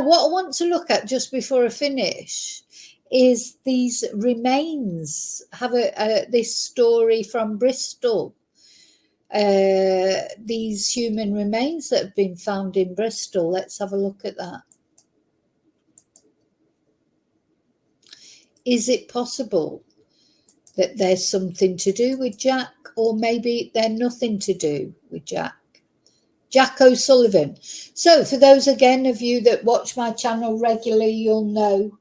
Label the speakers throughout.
Speaker 1: What I want to look at just before I finish is these remains. Have this story from Bristol. These human remains that have been found in Bristol. Let's have a look at that. Is it possible that there's something to do with Jack, or maybe they're nothing to do with Jack? Jack O'Sullivan. So for those again of you that watch my channel regularly, you'll know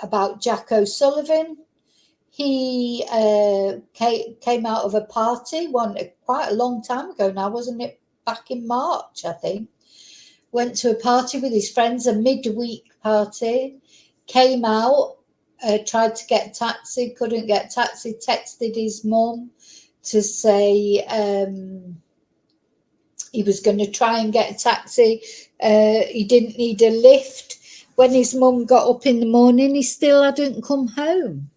Speaker 1: about Jack O'Sullivan. He came out of a party quite a long time ago now, wasn't it? Back in March, I think. Went to a party with his friends, a midweek party. Came out, tried to get a taxi, couldn't get a taxi. Texted his mum to say he was going to try and get a taxi. He didn't need a lift. When his mum got up in the morning, he still hadn't come home.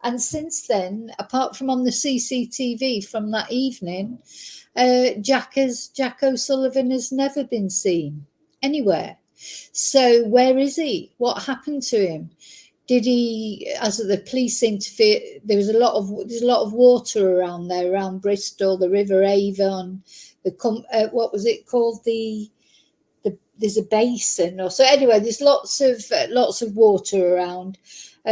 Speaker 1: And since then, apart from on the CCTV from that evening, Jack O'Sullivan has never been seen anywhere. So where is he? What happened to him? Did he, as the police interfere? There's a lot of water around there, around Bristol, the River Avon. What was it called? There's a basin, or so. Anyway, there's lots of water around.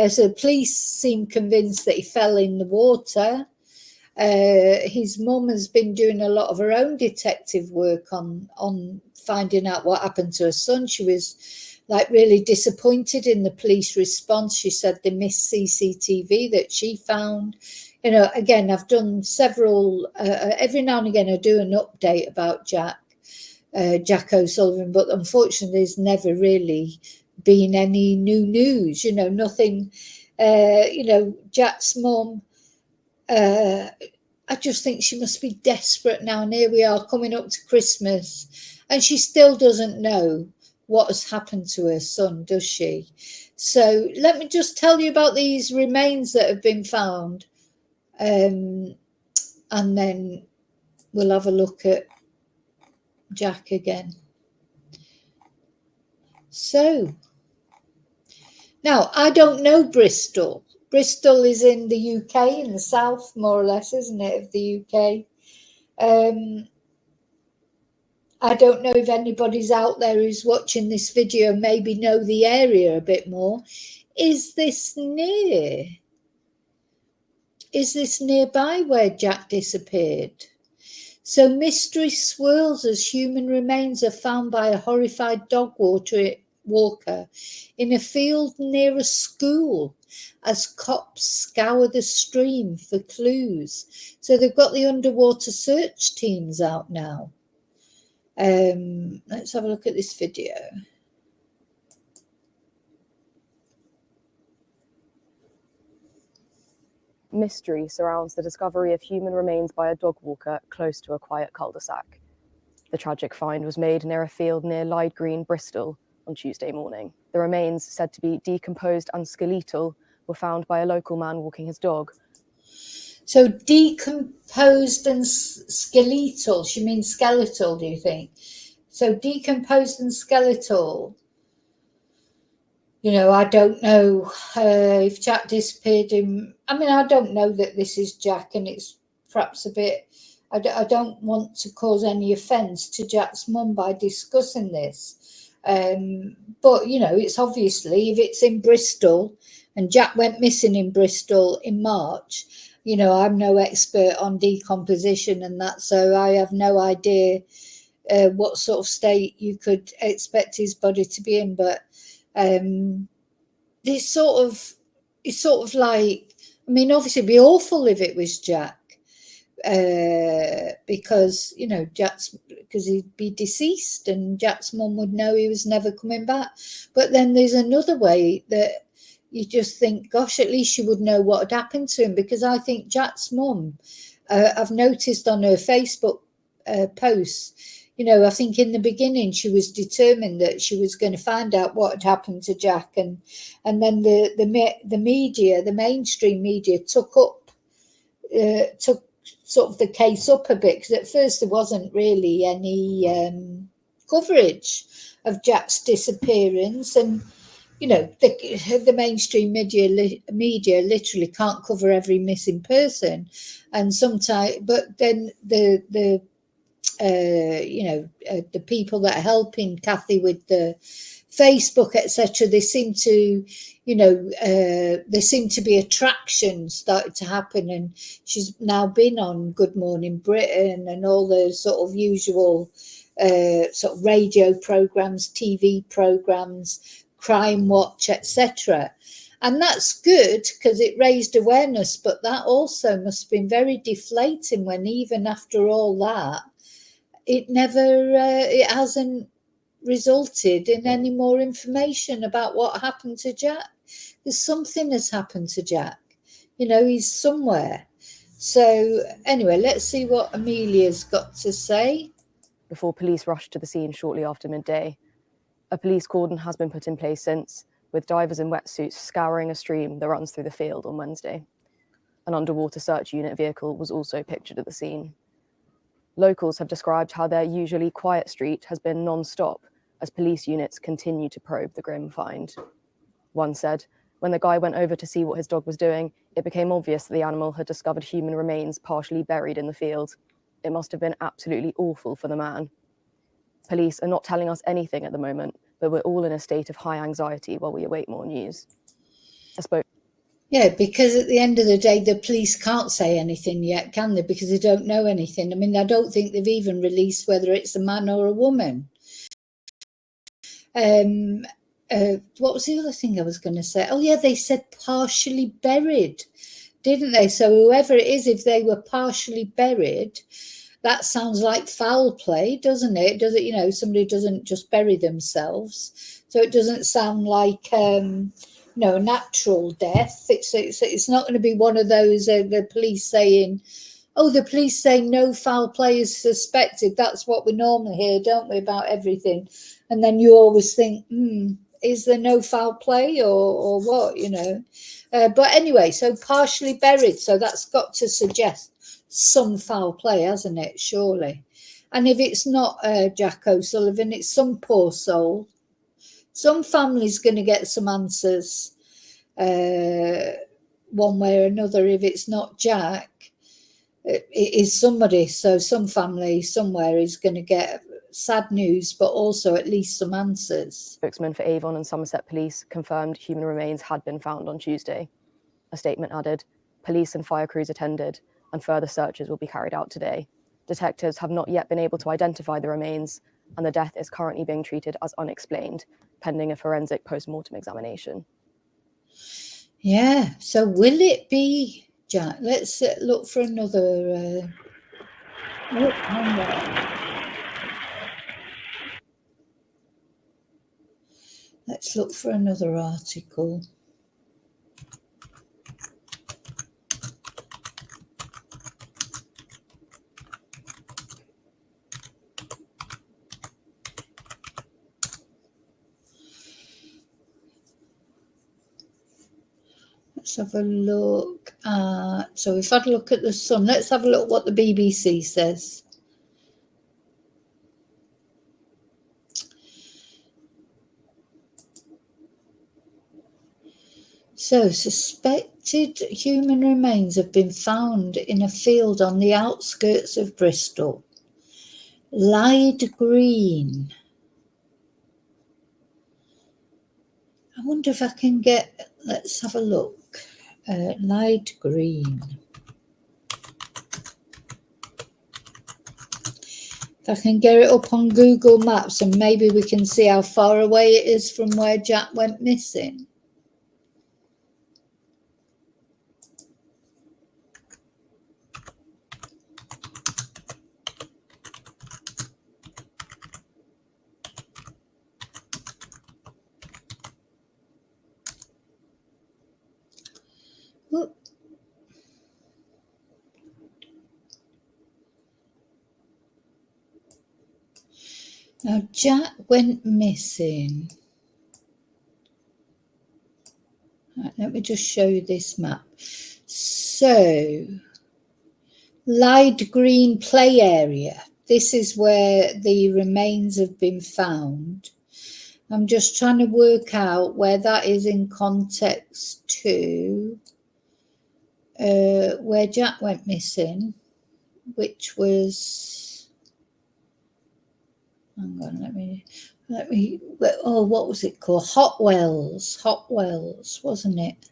Speaker 1: So the police seem convinced that he fell in the water. His mum has been doing a lot of her own detective work on finding out what happened to her son. She was really disappointed in the police response. She said they missed CCTV that she found. Again, I've done several, every now and again I do an update about Jack O'Sullivan, but unfortunately there's never really been any new news, nothing. Jack's mum, I just think she must be desperate now, and here we are coming up to Christmas and she still doesn't know what has happened to her son, does she? So let me just tell you about these remains that have been found, and then we'll have a look at Jack again. So now, I don't know Bristol. Bristol is in the UK, in the south, more or less, isn't it, of the UK? I don't know if anybody's out there who's watching this video maybe know the area a bit more. Is this nearby where Jack disappeared? So mystery swirls as human remains are found by a horrified dog walker in a field near a school as cops scour the stream for clues. So they've got the underwater search teams out now. Let's have a look at this video.
Speaker 2: Mystery surrounds the discovery of human remains by a dog walker close to a quiet cul-de-sac. The tragic find was made near a field near Lyde Green, Bristol, on Tuesday morning. The remains, said to be decomposed and skeletal, were found by a local man walking his dog.
Speaker 1: So decomposed and skeletal, she means skeletal, do you think? So decomposed and skeletal. I don't know if Jack disappeared I don't know that this is Jack, and it's perhaps a bit, I don't want to cause any offence to Jack's mum by discussing this. But, it's obviously, if it's in Bristol, and Jack went missing in Bristol in March, I'm no expert on decomposition and that, so I have no idea what sort of state you could expect his body to be in. But it's sort of like, obviously it'd be awful if it was Jack, because he'd be deceased and Jack's mum would know he was never coming back. But then there's another way that you just think, gosh, at least she would know what had happened to him, because I think Jack's mum, I've noticed on her Facebook posts, I think in the beginning she was determined that she was going to find out what had happened to Jack, and then the media, the mainstream media, took sort of the case up a bit, because at first there wasn't really any coverage of Jack's disappearance, and you know the mainstream media literally can't cover every missing person, and sometimes, but then the the people that are helping Kathy with the Facebook, etc., they seem to, there seem to be attractions started to happen, and she's now been on Good Morning Britain and all those sort of usual sort of radio programs, TV programs, Crime Watch, etc. And that's good because it raised awareness, but that also must have been very deflating when even after all that, it hasn't resulted in any more information about what happened to Jack. There's something has happened to Jack. He's somewhere. So anyway, let's see what Amelia's got to say.
Speaker 2: Before police rushed to the scene shortly after midday. A police cordon has been put in place since, with divers in wetsuits scouring a stream that runs through the field on Wednesday. An underwater search unit vehicle was also pictured at the scene. Locals have described how their usually quiet street has been non-stop as police units continue to probe the grim find. One said, when the guy went over to see what his dog was doing, it became obvious that the animal had discovered human remains partially buried in the field. It must have been absolutely awful for the man. Police are not telling us anything at the moment, but we're all in a state of high anxiety while we await more news.
Speaker 1: Yeah, because at the end of the day, the police can't say anything yet, can they? Because they don't know anything. I mean, I don't think they've even released whether it's a man or a woman. What was the other thing I was going to say? Oh, yeah, they said partially buried, didn't they? So whoever it is, if they were partially buried, that sounds like foul play, doesn't it? Does it, somebody doesn't just bury themselves. So it doesn't sound like... natural death. It's not going to be one of those the police saying, the police say no foul play is suspected. That's what we normally hear, don't we, about everything? And then you always think, is there no foul play or what, But anyway, so partially buried. So that's got to suggest some foul play, hasn't it? Surely. And if it's not Jack O'Sullivan, it's some poor soul. Some family's going to get some answers one way or another. If it's not Jack, it is somebody. So some family somewhere is going to get sad news, but also at least some answers.
Speaker 2: Spokesman for Avon and Somerset Police confirmed human remains had been found on Tuesday. A statement added, police and fire crews attended, and further searches will be carried out today. Detectives have not yet been able to identify the remains, and the death is currently being treated as unexplained, pending a forensic post-mortem examination.
Speaker 1: Yeah, so will it be Jack? Let's look for another... Let's look for another article. Let's have a look at... So we've had a look at the Sun. Let's have a look what the BBC says. So, suspected human remains have been found in a field on the outskirts of Bristol. Lyde Green. I wonder if I can get... Let's have a look. Lyde Green. If I can get it up on Google Maps, and maybe we can see how far away it is from where Jack went missing. Look. Now, Jack went missing. Right, let me just show you this map. So, Lyde Green play area. This is where the remains have been found. I'm just trying to work out where that is in context to where Jack went missing, which was, hang on, let me, oh, what was it called? Hot Wells, wasn't it?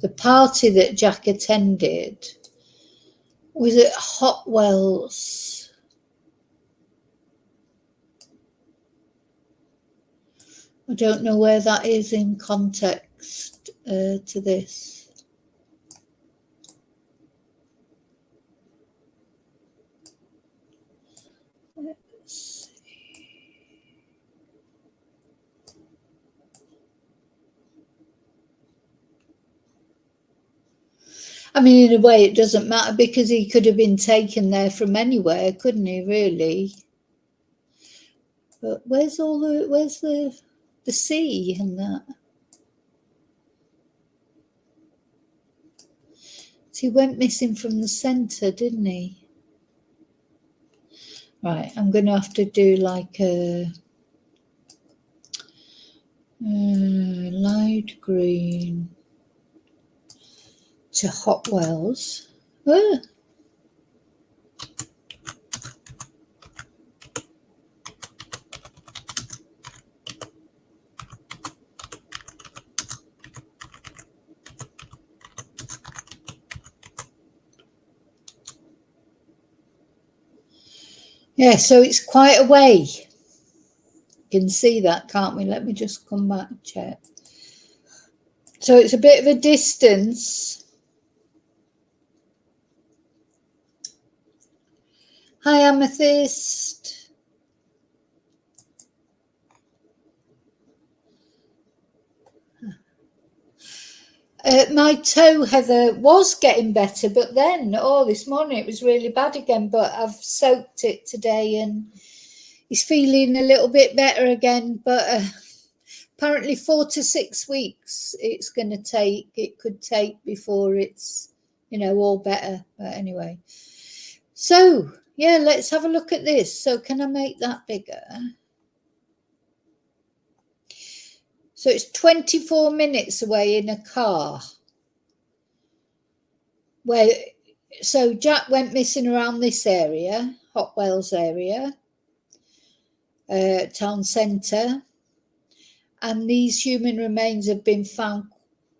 Speaker 1: The party that Jack attended was at Hot Wells. I don't know where that is in context to this. Let's see. I mean, in a way, it doesn't matter because he could have been taken there from anywhere, couldn't he? Really? But where's the sea and that? So he went missing from the centre, didn't he? Right, I'm going to have to do like a Lyde Green to Hot Wells. Ah. Yeah, so it's quite a way. You can see that, can't we? Let me just come back and check. So it's a bit of a distance. Hi, Amethyst. My toe, Heather, was getting better, but then, this morning it was really bad again, but I've soaked it today and he's feeling a little bit better again, but apparently 4 to 6 weeks it could take before it's, all better. But anyway, so yeah, let's have a look at this. So can I make that bigger? So it's 24 minutes away in a car. So Jack went missing around this area, Hot Wells area, town centre, and these human remains have been found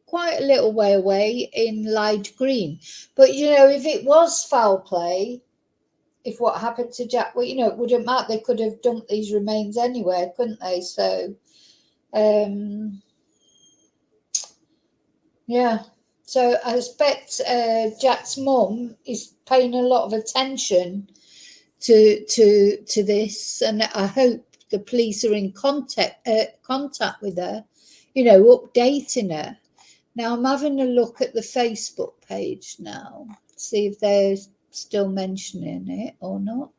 Speaker 1: quite a little way away in Lyde Green. But if it was foul play, if what happened to Jack, well, it wouldn't matter. They could have dumped these remains anywhere, couldn't they? So, yeah. So I expect Jack's mum is paying a lot of attention to this, and I hope the police are in contact with her, updating her. Now I'm having a look at the Facebook page now, see if they're still mentioning it or not.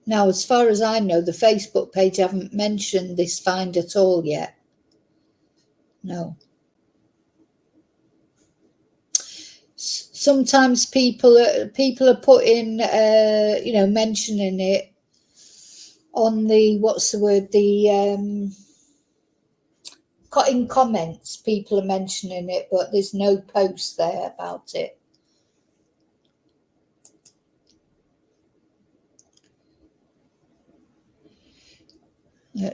Speaker 1: Now, as far as I know, the Facebook page haven't mentioned this find at all yet. No. Sometimes people are putting, mentioning it on the, in comments. People are mentioning it, but there's no post there about it.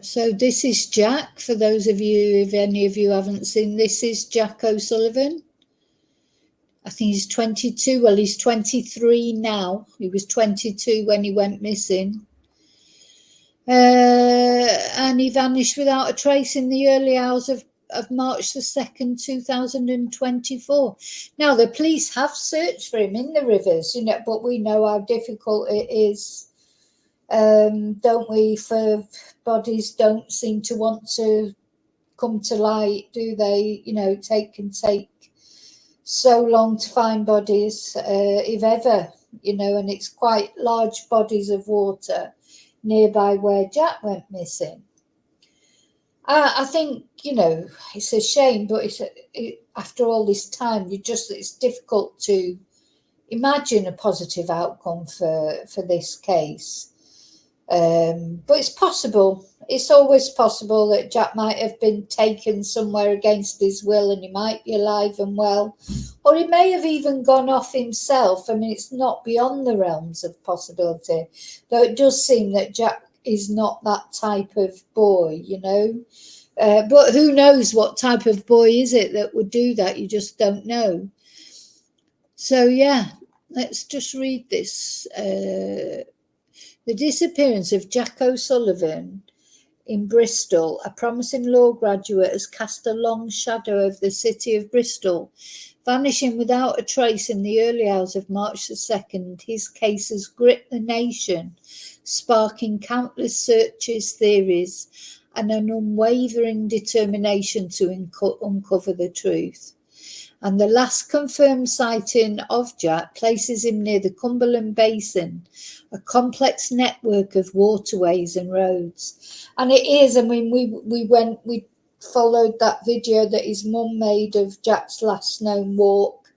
Speaker 1: So this is Jack. For those of you, if any of you haven't seen, this is Jack O'Sullivan. I think he's 22. Well, he's 23 now. He was 22 when he went missing. And he vanished without a trace in the early hours of March the 2nd, 2024. Now, the police have searched for him in the rivers, but we know how difficult it is, don't we, for bodies don't seem to want to come to light, do they? Can take so long to find bodies, if ever, and it's quite large bodies of water nearby where Jack went missing. I think, you know, it's a shame, but after all this time, it's difficult to imagine a positive outcome for this case. But it's possible. It's always possible that Jack might have been taken somewhere against his will and he might be alive and well. Or he may have even gone off himself. I mean, it's not beyond the realms of possibility. Though it does seem that Jack is not that type of boy, you know. But who knows what type of boy is it that would do that? You just don't know. So, yeah, let's just read this. The disappearance of Jack O'Sullivan in Bristol, a promising law graduate, has cast a long shadow over the city of Bristol. Vanishing without a trace in the early hours of March the 2nd, his case has gripped the nation, sparking countless searches, theories, and an unwavering determination to uncover the truth. And the last confirmed sighting of Jack places him near the Cumberland Basin, a complex network of waterways and roads. And it is, I mean, we followed that video that his mum made of Jack's last known walk.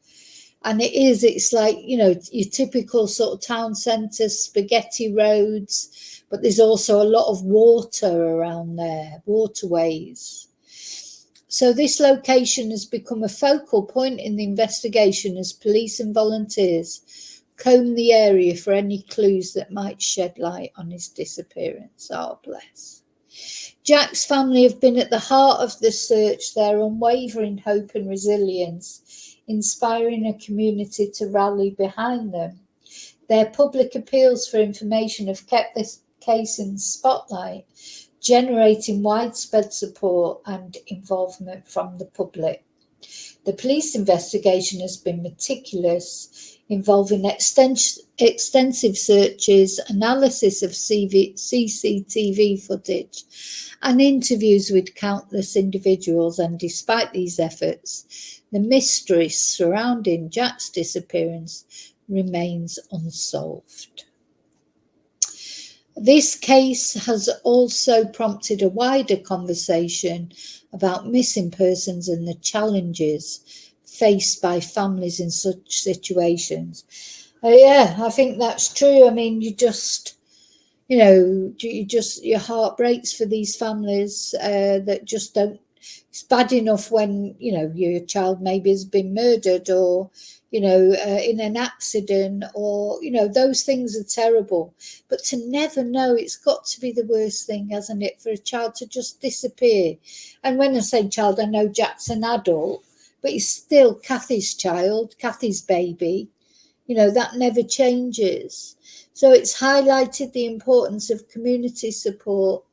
Speaker 1: And it's like, you know, your typical sort of town centre, spaghetti roads, but there's also a lot of water around there, waterways. So this location has become a focal point in the investigation as police and volunteers comb the area for any clues that might shed light on his disappearance. Oh, bless. Jack's family have been at the heart of the search, their unwavering hope and resilience, inspiring a community to rally behind them. Their public appeals for information have kept this case in the spotlight, generating widespread support and involvement from the public. The police investigation has been meticulous, involving extensive searches, analysis of CCTV footage, and interviews with countless individuals. And despite these efforts, the mystery surrounding Jack's disappearance remains unsolved. This case has also prompted a wider conversation about missing persons and the challenges faced by families in such situations. Yeah, I think that's true. I mean, your heart breaks for these families that just don't. It's bad enough when, you know, your child maybe has been murdered or, you know, in an accident, or, you know, those things are terrible. But to never know, it's got to be the worst thing, hasn't it, for a child to just disappear? And when I say child, I know Jack's an adult, but he's still Kathy's child, Kathy's baby. You know, that never changes. So it's highlighted the importance of community support,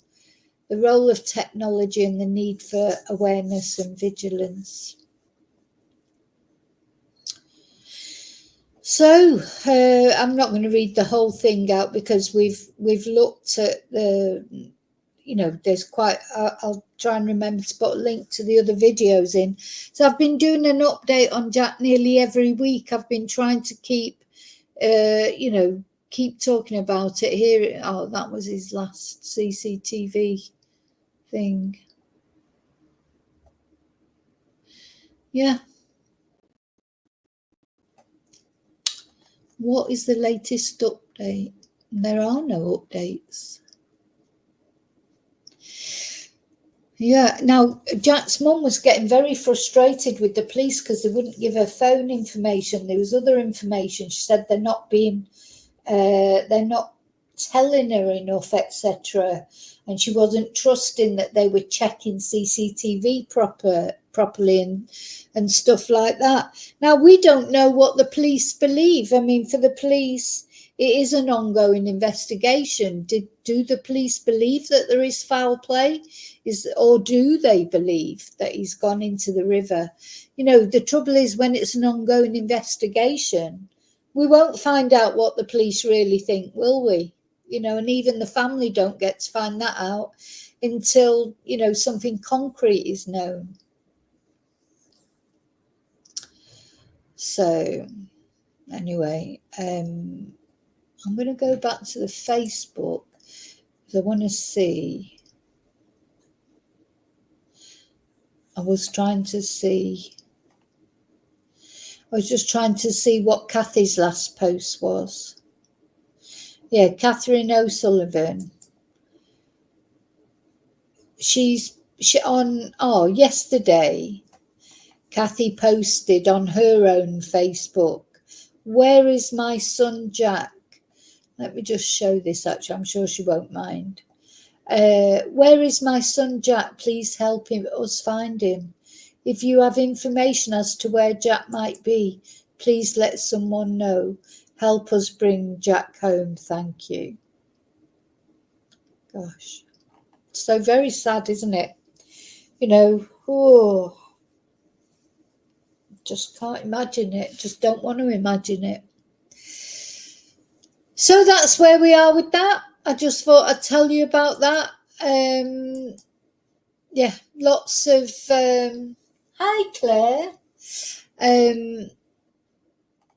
Speaker 1: the role of technology, and the need for awareness and vigilance. So I'm not going to read the whole thing out because we've looked at the, you know, there's quite, I'll try and remember to put a link to the other videos in. So I've been doing an update on Jack nearly every week. I've been trying to keep, you know, keep talking about it here. Oh, that was his last CCTV thing. Yeah. What is the latest update? There are no updates. Yeah, now Jack's mum was getting very frustrated with the police because they wouldn't give her phone information. There was other information. She said they're not telling her enough, etc. And she wasn't trusting that they were checking CCTV properly and stuff like that. Now, we don't know what the police believe. I mean, for the police, it is an ongoing investigation. Do the police believe that there is foul play? Or do they believe that he's gone into the river? You know, the trouble is when it's an ongoing investigation, we won't find out what the police really think, will we? You know, and even the family don't get to find that out until, you know, something concrete is known. So anyway, I'm going to go back to the Facebook because I want to see. I was just trying to see what Kathy's last post was. Yeah, Catherine O'Sullivan. Yesterday, Kathy posted on her own Facebook, "Where is my son Jack?" Let me just show this, actually. I'm sure she won't mind. "Where is my son Jack? Please help us find him. If you have information as to where Jack might be, please let someone know. Help us bring Jack home. Thank you." Gosh, so very sad, isn't it? You know, oh, just can't imagine it. Just don't want to imagine it. So that's where we are with that. I just thought I'd tell you about that. Yeah, lots of hi Claire.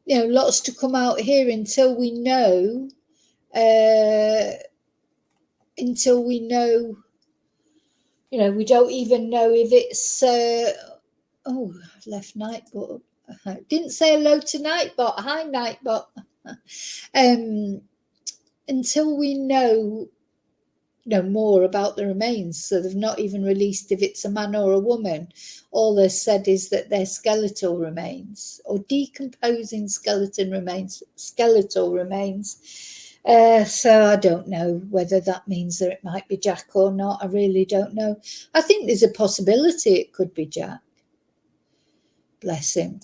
Speaker 1: Lots to come out here until we know. We don't even know if it's left Nightbot. Didn't say hello to Nightbot. Hi Nightbot. Until we know more about the remains. So they've not even released if it's a man or a woman. All they've said is that they're skeletal remains or decomposing skeletal remains. So I don't know whether that means that it might be Jack or not. I really don't know. I think there's a possibility it could be Jack. Bless him.